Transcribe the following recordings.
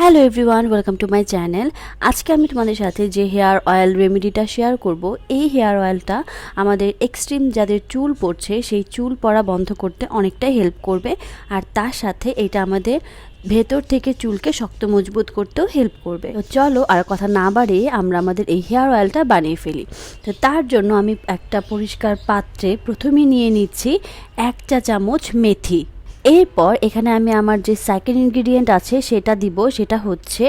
Hello everyone, welcome to my channel. আজকে আমি তোমাদের সাথে যে হেয়ার অয়েল রেমেডিটা শেয়ার করব, এই হেয়ার অয়েলটা আমাদের এক্সট্রিম যাদের চুল পড়ছে সেই চুল পড়া বন্ধ করতে অনেকটাই হেল্প করবে। আর তার সাথে এটা আমাদের ভেতর থেকে চুলকে শক্ত মজবুত করতেও হেল্প করবে। তো চলো আর কথা না বাড়িয়ে আমরা আমাদের এই হেয়ার অয়েলটা বানিয়ে ফেলি। তো তার জন্য আমি একটা পরিষ্কার পাত্রে প্রথমেই নিয়ে নিচ্ছি 1 চা চামচ মেথি। এরপর এখানে আমি আমার যে সেকেন্ড ইনগ্রিডিয়েন্ট আছে সেটা দিব, সেটা হচ্ছে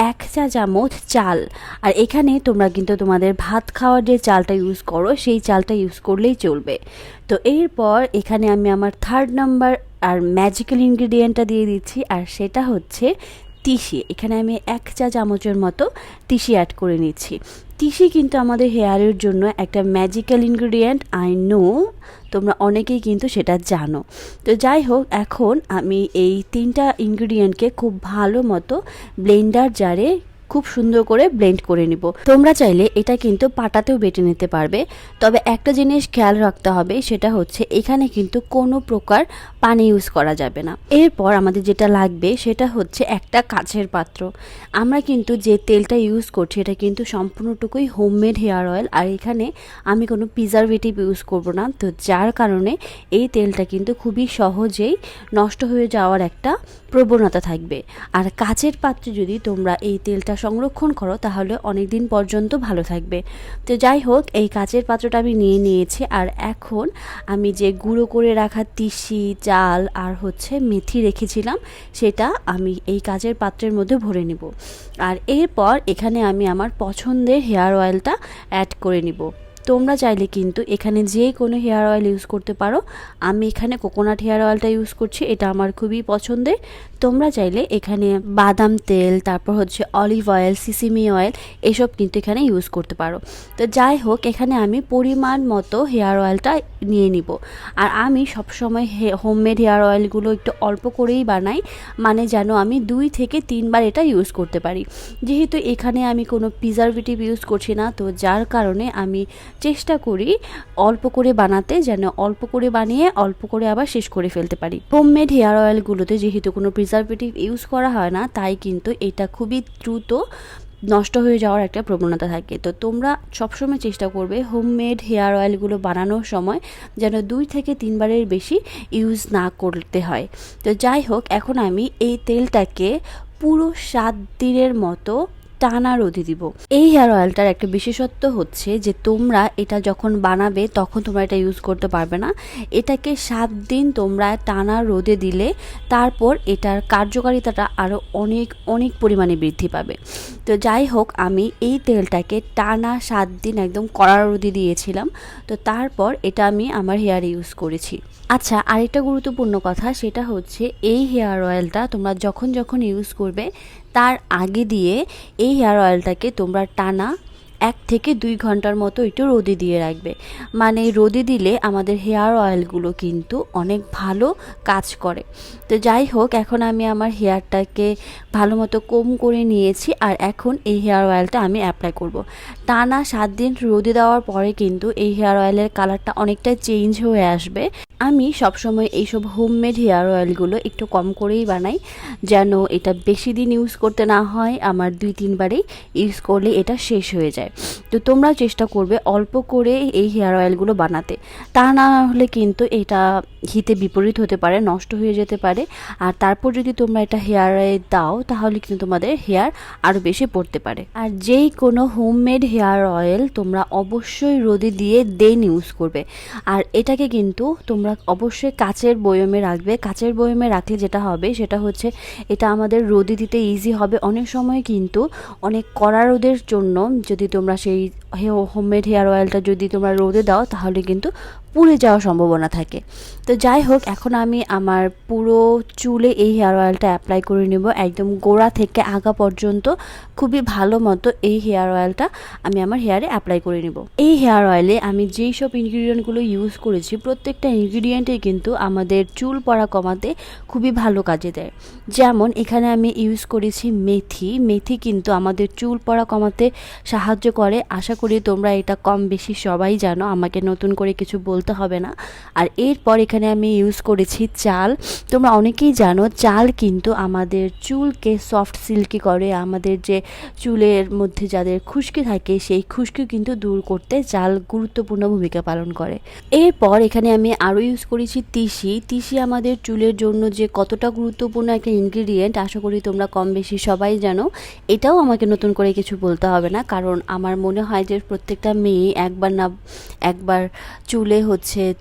1 চা চামচ চাল। আর এখানে তোমরা কিন্তু তোমাদের ভাত খাওয়ার যে চালটা ইউজ করো সেই চালটা ইউজ করলেই চলবে। তো এরপর এখানে আমি আমার থার্ড নাম্বার আর ম্যাজিক্যাল ইনগ্রিডিয়েন্টটা দিয়ে দিচ্ছি, আর সেটা হচ্ছে তিসি। এখানে আমি 1 চা চামচের মতো তিসি অ্যাড করে নিচ্ছি। তিসি কিন্তু আমাদের হেয়ারের জন্য একটা ম্যাজিক্যাল ইনগ্রিডিয়েন্ট, আই নো তোমরা অনেকেই কিন্তু সেটা জানো। তো যাই হোক, এখন আমি এই 3টা ইনগ্রিডিয়েন্টকে খুব ভালো মতো ব্লেন্ডার জারে খুব সুন্দর করে ব্লেন্ড করে নিব। তোমরা চাইলে এটা কিন্তু পাটাতেও বেটে নিতে পারবে, তবে একটা জিনিস খেয়াল রাখতে হবে, সেটা হচ্ছে এখানে কিন্তু কোনো প্রকার পানি ইউজ করা যাবে না। এরপর আমাদের যেটা লাগবে সেটা হচ্ছে একটা কাচের পাত্র। আমরা কিন্তু যে তেলটা ইউজ করছি এটা কিন্তু সম্পূর্ণটুকুই হোমমেড হেয়ার অয়েল, আর এখানে আমি কোনো প্রিজারভেটিভ ইউজ করব না। তো যার কারণে এই তেলটা কিন্তু খুবই সহজেই নষ্ট হয়ে যাওয়ার একটা প্রবণতা থাকবে। আর কাচের পাত্রে যদি তোমরা এই তেলটা সংরক্ষণ করো তাহলে অনেক দিন পর্যন্ত ভালো থাকবে। তো যাই হোক, এই কাচের পাত্রটা আমি নিয়ে নিয়েছি, আর এখন আমি যে গুঁড়ো করে রাখা তিসি, চাল আর হচ্ছে মেথি রেখেছিলাম সেটা আমি এই কাচের পাত্রের মধ্যে ভরে নিব। আর এরপর এখানে আমি আমার পছন্দের হেয়ার অয়েলটা অ্যাড করে নিব। তোমরা চাইলে কিন্তু এখানে যে কোনো হেয়ার অয়েল ইউজ করতে পারো। আমি এখানে কোকোনাট হেয়ার অয়েলটা ইউজ করছি, এটা আমার খুবই পছন্দের। তোমরা চাইলে এখানে বাদাম তেল, তারপর হচ্ছে অলিভ অয়েল, সিসিমি অয়েল এসব কিন্তু এখানে ইউজ করতে পারো। তো যাই হোক, এখানে আমি পরিমাণ মতো হেয়ার অয়েলটা নিয়ে নিব। আর আমি সবসময় হোমমেড হেয়ার অয়েলগুলো একটু অল্প করেই বানাই, মানে যেন আমি 2 থেকে 3 বার এটা ইউজ করতে পারি। যেহেতু এখানে আমি কোনো প্রিজারভেটিভ ইউজ করছি না, তো যার কারণে আমি চেষ্টা করি অল্প করে বানাতে, যেন অল্প করে বানিয়ে অল্প করে আবার শেষ করে ফেলতে পারি। হোমমেড হেয়ার অয়েলগুলোতে যেহেতু কোনো প্রিজারভেটিভ ইউজ করা হয় না, তাই কিন্তু এটা খুবই দ্রুত নষ্ট হয়ে যাওয়ার একটা প্রবণতা থাকে। তো তোমরা সবসময় চেষ্টা করবে হোমমেড হেয়ার অয়েলগুলো বানানোর সময় যেন 2 থেকে 3 বারের বেশি ইউজ না করতে হয়। তো যাই হোক, এখন আমি এই তেলটাকে পুরো 7 দিনের মতো টানা রোদে দিব। এই হেয়ার অয়েলটার একটা বিশেষত্ব হচ্ছে যে তোমরা এটা যখন বানাবে তখন তোমরা এটা ইউজ করতে পারবে না। এটাকে 7 দিন তোমরা টানা রোদে দিলে তারপর এটার কার্যকারিতাটা আরও অনেক অনেক পরিমাণে বৃদ্ধি পাবে। তো যাই হোক, আমি এই তেলটাকে টানা 7 দিন একদম কড়া রোদে দিয়েছিলাম। তো তারপর এটা আমি আমার হেয়ারে ইউজ করেছি। আচ্ছা, আরেকটা গুরুত্বপূর্ণ কথা, সেটা হচ্ছে এই হেয়ার অয়েলটা তোমরা যখন যখন ইউজ করবে তার আগে দিয়ে এই হেয়ার অয়েলটাকে তোমরা টানা 1 থেকে 2 ঘন্টার মতো একটু রোদে দিয়ে রাখবে। মানে রোদে দিলে আমাদের হেয়ার অয়েলগুলো কিন্তু অনেক ভালো কাজ করে। তো যাই হোক, এখন আমি আমার হেয়ারটাকে ভালো মতো কম করে নিয়েছি, আর এখন এই হেয়ার অয়েলটা আমি অ্যাপ্লাই করব। টানা 7 দিন রোদে দেওয়ার পরে কিন্তু এই হেয়ার অয়েলের কালারটা অনেকটা চেঞ্জ হয়ে আসবে। আমি সবসময় এইসব হোমমেড হেয়ার অয়েলগুলো একটু কম করেই বানাই, যেন এটা বেশি দিন ইউজ করতে না হয়, আমার 2-3 বারেই ইউজ করলে এটা শেষ হয়ে যায়। তো তোমরাও চেষ্টা করবে অল্প করে এই হেয়ার অয়েলগুলো বানাতে, তা না হলে কিন্তু এটা হিতে বিপরীত হতে পারে, নষ্ট হয়ে যেতে পারে। আর তারপর যদি তোমরা এটা হেয়ারে দাও তাহলে কিন্তু তোমাদের হেয়ার আরও বেশি পড়তে পারে। আর যেই কোনো হোমমেড হেয়ার অয়েল তোমরা অবশ্যই রোদে দিয়ে দেন ইউজ করবে। আর এটাকে কিন্তু তোমরা অবশ্যই কাচের বয়মে রাখবে। কাচের বয়মে রাখলে যেটা হবে সেটা হচ্ছে এটা আমাদের রোদে দিতে ইজি হবে। অনেক সময় কিন্তু অনেক কড়া রোদের জন্য যদি তোমরা সেই হোমমেড হেয়ার অয়েলটা যদি তোমরা রোদে দাও তাহলে কিন্তু পুড়ে যাওয়ার সম্ভাবনা থাকে। তো যাই হোক, এখন আমি আমার পুরো চুলে এই হেয়ার অয়েলটা অ্যাপ্লাই করে নেব, একদম গোড়া থেকে আগা পর্যন্ত খুবই ভালো মতো এই হেয়ার অয়েলটা আমি আমার হেয়ারে অ্যাপ্লাই করে নেব। এই হেয়ার অয়েলে আমি যেই সব ইনগ্রিডিয়েন্টগুলো ইউজ করেছি প্রত্যেকটা ইনগ্রিডিয়েন্টই কিন্তু আমাদের চুল পড়া কমাতে খুবই ভালো কাজে দেয়। যেমন এখানে আমি ইউজ করেছি মেথি। মেথি কিন্তু আমাদের চুল পড়া কমাতে সাহায্য করে। আশা করি তোমরা এটা কম বেশি সবাই জানো, আমাকে নতুন করে কিছু বলতে বলতে হবে না। আর এরপর এখানে আমি ইউজ করেছি চাল। তোমরা অনেকেই জানো চাল কিন্তু আমাদের চুলকে সফট সিল্কি করে, আমাদের যে চুলের মধ্যে যাদের খুশকি থাকে সেই খুশকি কিন্তু দূর করতে চাল গুরুত্বপূর্ণ ভূমিকা পালন করে। এরপর এখানে আমি আরও ইউজ করেছি তিসি। তিসি আমাদের চুলের জন্য যে কতটা গুরুত্বপূর্ণ একটা ইনগ্রিডিয়েন্ট আশা করি তোমরা কম বেশি সবাই জানো। এটাও আমাকে নতুন করে কিছু বলতে হবে না, কারণ আমার মনে হয় যে প্রত্যেকটা মেয়ে একবার না একবার চুলে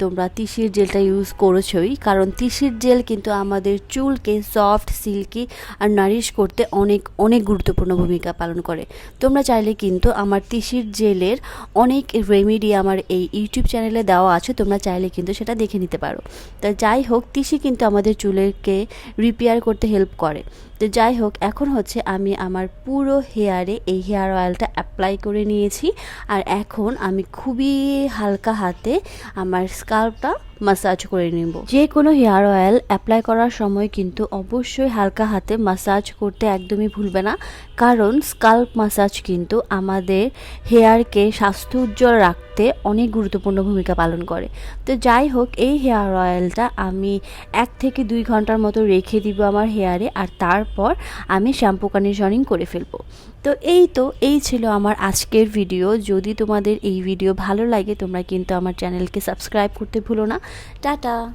তোমরা তিসির জেলটা ইউজ করেছই, কারণ তিসির জেল কিন্তু আমাদের চুলকে সফট সিল্কি আর নারিশ করতে অনেক অনেক গুরুত্বপূর্ণ ভূমিকা পালন করে। তোমরা চাইলে কিন্তু আমার তিসির জেলের অনেক রেমেডি আমার এই ইউটিউব চ্যানেলে দেওয়া আছে, তোমরা চাইলে কিন্তু সেটা দেখে নিতে পারো। তো যাই হোক, তিসি কিন্তু আমাদের চুলকে রিপেয়ার করতে হেল্প করে। তো যাই হোক, এখন আমি আমার পুরো হেয়ারে এই হেয়ার অয়েলটা অ্যাপ্লাই করে নিয়েছি। আর এখন আমি খুবই হালকা হাতে আমার স্কাল্পটা মাসাজ করে নেব। যে কোনো হেয়ার অয়েল অ্যাপ্লাই করার সময় কিন্তু অবশ্যই হালকা হাতে মাসাজ করতে একদমই ভুলবে না, কারণ স্কাল্প মাসাজ কিন্তু আমাদের হেয়ারকে স্বাস্থ্য উজ্জ্বল রাখতে অনেক গুরুত্বপূর্ণ ভূমিকা পালন করে। তো যাই হোক, এই হেয়ার অয়েলটা আমি 1 থেকে 2 ঘন্টার মতো রেখে দিব আমার হেয়ারে, আর তারপর আমি শ্যাম্পু কন্ডিশনিং করে ফেলবো। তো এই ছিল আমার আজকের ভিডিও। যদি তোমাদের এই ভিডিও ভালো লাগে তোমরা কিন্তু আমার চ্যানেলকে সাবস্ক্রাইব করতে ভুলো না। টাটা।